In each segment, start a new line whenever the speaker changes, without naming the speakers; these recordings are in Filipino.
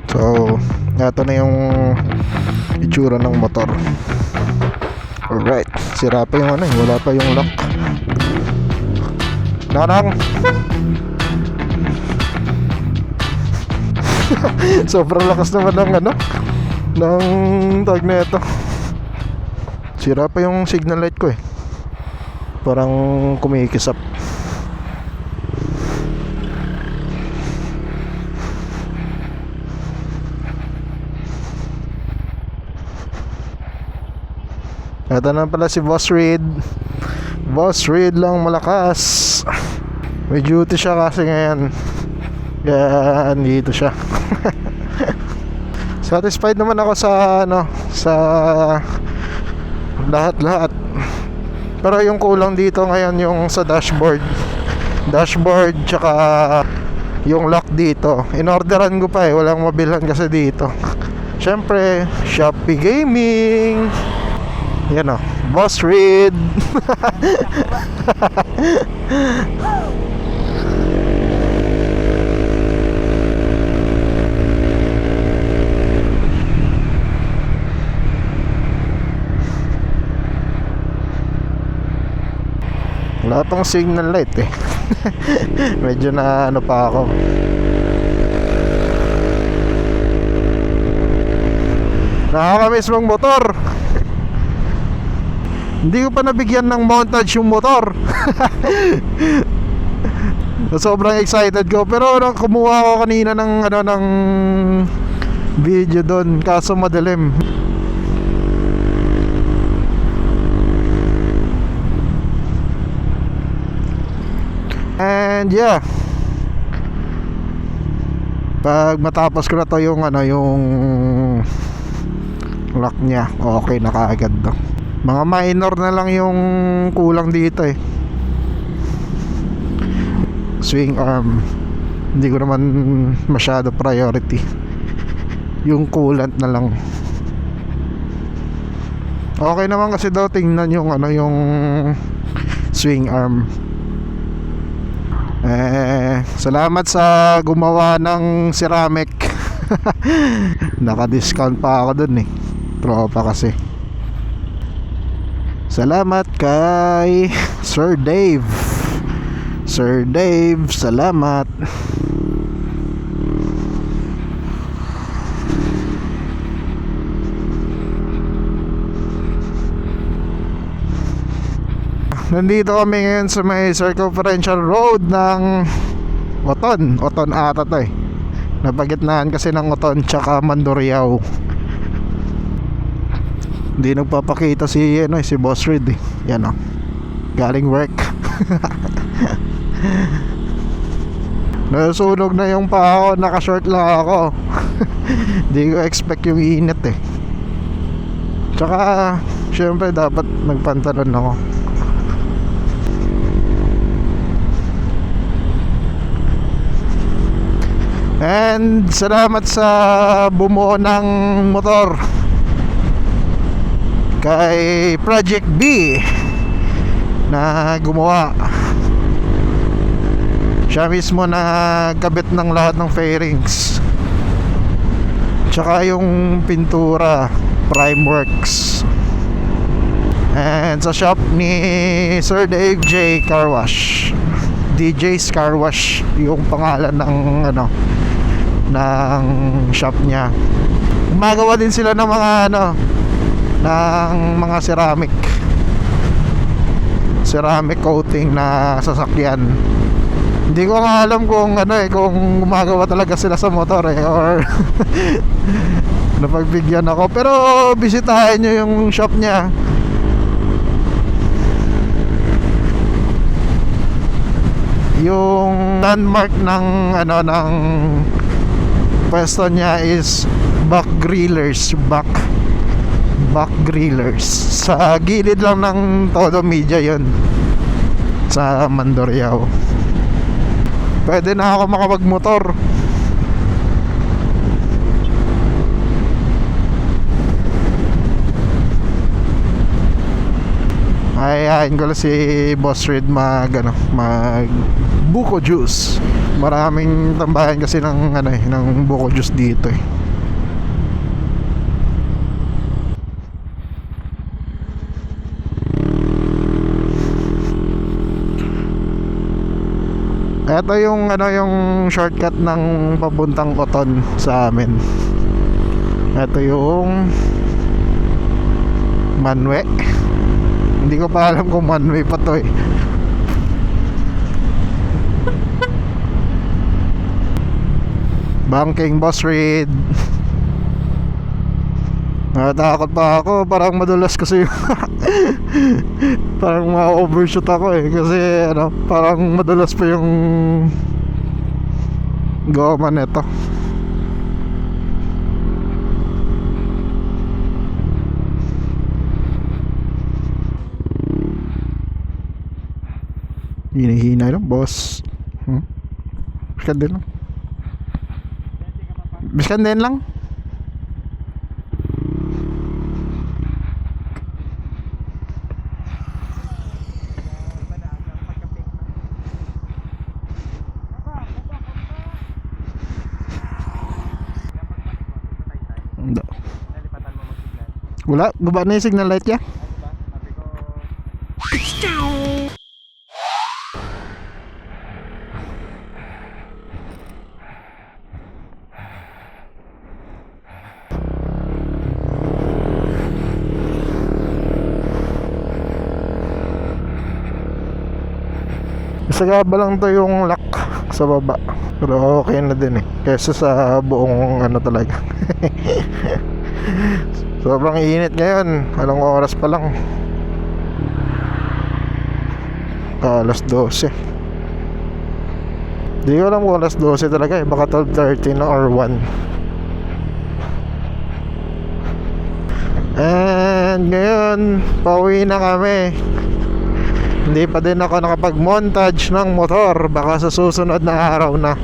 So, ito na yung itsura ng motor. Alright, sira pa yung ano, wala pa yung lock. Nanang! Sobrang lakas naman ng ano, ng tag na ito. Sira pa yung signal light ko eh. Parang kumikisap. Ito na pala si Boss Reed. Boss Reed lang malakas. May duty siya kasi ngayon. Kaya andito siya. Satisfied naman ako sa ano, sa lahat-lahat. Pero yung kulang dito ngayon yung sa dashboard. Dashboard tsaka yung lock dito. In-orderan ko pa eh, walang mabilhan kasi dito. Siyempre, Shopee Gaming. Yan o, Boss Reed. Wala pang signal light eh. Medyo na ano pa ako. Nakakamiss mong motor. Hindi ko pa nabigyan ng montage yung motor. Sobrang excited ko. Pero kumuha ko kanina ng ano, ng video doon, kaso madilim. And yeah, pag matapos ko na to yung ano, yung lock niya, okay na kaagad to. Mga minor na lang yung kulang dito eh. Swing arm, hindi ko naman masyado priority. Yung coolant na lang. Okay naman kasi daw tingnan yung ano, yung swing arm. Salamat sa gumawa ng ceramic. Naka-discount pa ako dun eh. Tropa kasi. Salamat kay Sir Dave. Sir Dave, salamat. Nandito kami ngayon sa may circumferential road ng Oton ata to eh. Napagitnaan kasi ng Oton tsaka Mandurriao. Hindi nagpapakita si ano, si Boss Reed eh. Yan o, galing work. Nasunog na yung paa ko, naka-short lang ako. Hindi ko expect yung init eh. Tsaka syempre dapat nagpantalon ako. And salamat sa bumuo ng motor kay Project B na gumawa. Siya mismo na kabit ng lahat ng fairings, tsaka yung pintura, Primeworks. And sa shop ni Sir Dave J. Car Wash, DJ's Car Wash yung pangalan ng ano, ng shop niya. Gumagawa din sila ng mga ano, ng mga ceramic coating na sasakyan. Hindi ko nga alam kung ano eh, kung gumagawa talaga sila sa motor eh, or napagbigyan ako. Pero bisitahin nyo yung shop niya. Yung landmark ng ano, ng pwesto niya is Back Grillers. Sa gilid lang ng Todo Media yun, sa Mandurriao. Pwede na ako makapagmotor. Ayain ko lang si Boss Reed mag buko juice. Maraming tambayan kasi ng ano eh, ng buko juice dito eh. Ito yung ano, yung shortcut ng papuntang Coton sa amin. Ito yung Manwe. Hindi ko pa alam kung Manwe pa to eh. Banking Boss Reed. Natakot pa ako, parang madulas kasi parang ma-overshoot ako eh, kasi ano, parang madulas pa yung goma nito. Hina-hina lang, boss. Biskan din lang. Biskan din lang. Wala, guba na yung signal light ya. Sagaba lang to yung lock sa baba, pero okay na din eh, kaysa sa buong ano talaga. Sobrang init ngayon. Anong oras pa lang? Alas 12. Di ko alam kung alas 12 talaga eh. Baka 12:30 na or 1. And ngayon pauwi na kami. Hindi pa din ako nakapag-montage ng motor. Baka sa susunod na araw na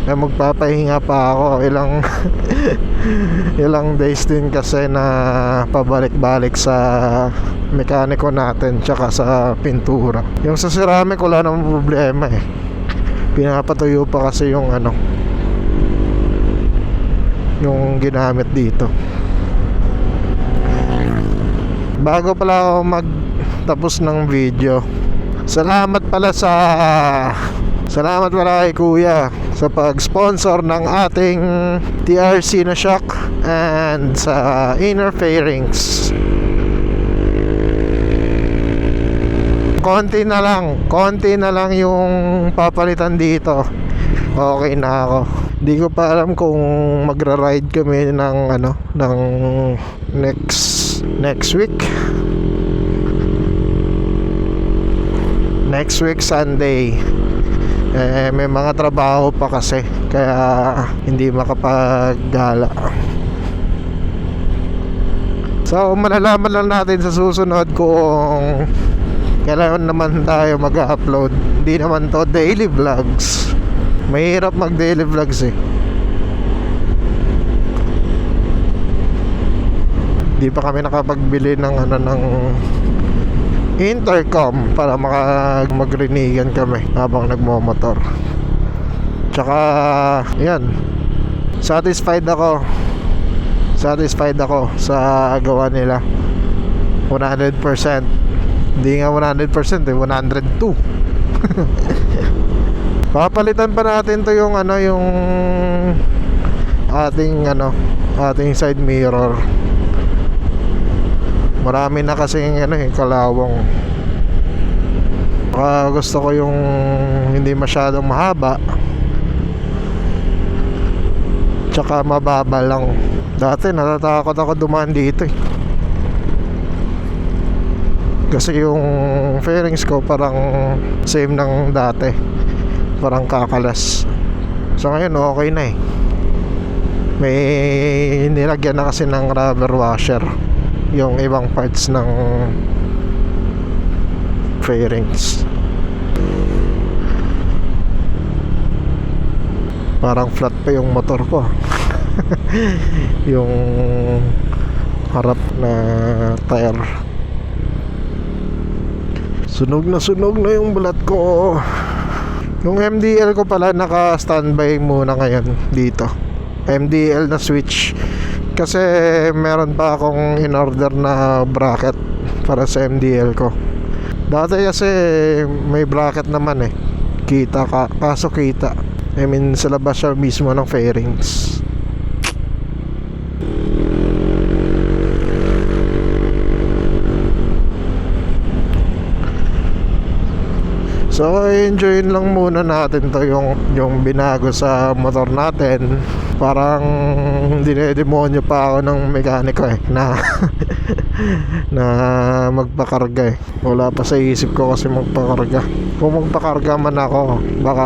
magpapahinga pa ako. Ilang days din kasi na pabalik-balik sa mekaniko natin tsaka sa pintura. Yung sa ceramic wala namang problema eh. Pinapatuyo pa kasi yung ano, yung ginamit dito. Bago pala ako magtapos ng video, salamat pala kay Kuya sa pag-sponsor ng ating TRC na shock and sa inner fairings. Konti na lang yung papalitan dito. Okay na ako. Di ko pa alam kung magra-ride kami ng ano, ng next week. Next week Sunday. May mga trabaho pa kasi, kaya hindi makapaggala. So malalaman lang natin sa susunod kung kailan naman tayo mag-upload. Hindi naman to daily vlogs. Mahirap mag daily vlogs eh. Di pa kami nakapagbili ng ano, ng intercom para magrinigan kami habang nagmomotor. Tsaka yan, satisfied ako sa gawa nila. 100%. Hindi nga 100% eh, 102. Papalitan pa natin to yung ano, yung ating side mirror. Marami na kasing ano eh, kalawang. Gusto ko yung hindi masyadong mahaba, tsaka mababa lang. Dati natatakot ako dumaan dito eh, kasi yung fairings ko parang same ng dati, parang kakalas. So ngayon okay na eh. May nilagyan na kasi ng rubber washer yung ibang parts ng fairings. Parang flat pa yung motor ko. Yung harap na tire. Sunog na yung balat ko. Yung MDL ko pala naka-standby muna ngayon dito. MDL na switch. Kasi meron pa akong in-order na bracket para sa MDL ko. Dati kasi may bracket naman eh. Kita ka, kaso kita. I mean sa labas siya mismo ng fairings. So enjoyin lang muna natin to yung binago sa motor natin. Parang dinedemonyo pa ako ng mekaniko eh na na magpakarga eh. Wala pa sa isip ko kasi magpakarga. Kung magpakarga man ako, baka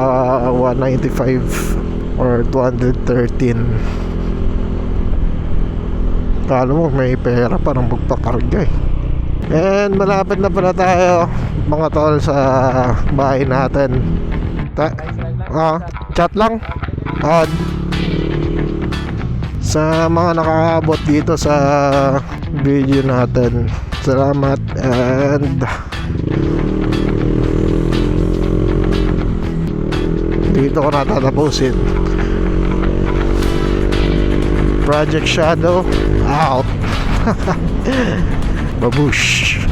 195 or 213. Kala mo may pera pa ng magpakarga eh. And malapit na pala tayo mga tol sa bahay natin. Chat lang. Sa mga nakakaabot dito sa video natin, salamat. And dito ko natatapusin. Project Shadow out. Babush.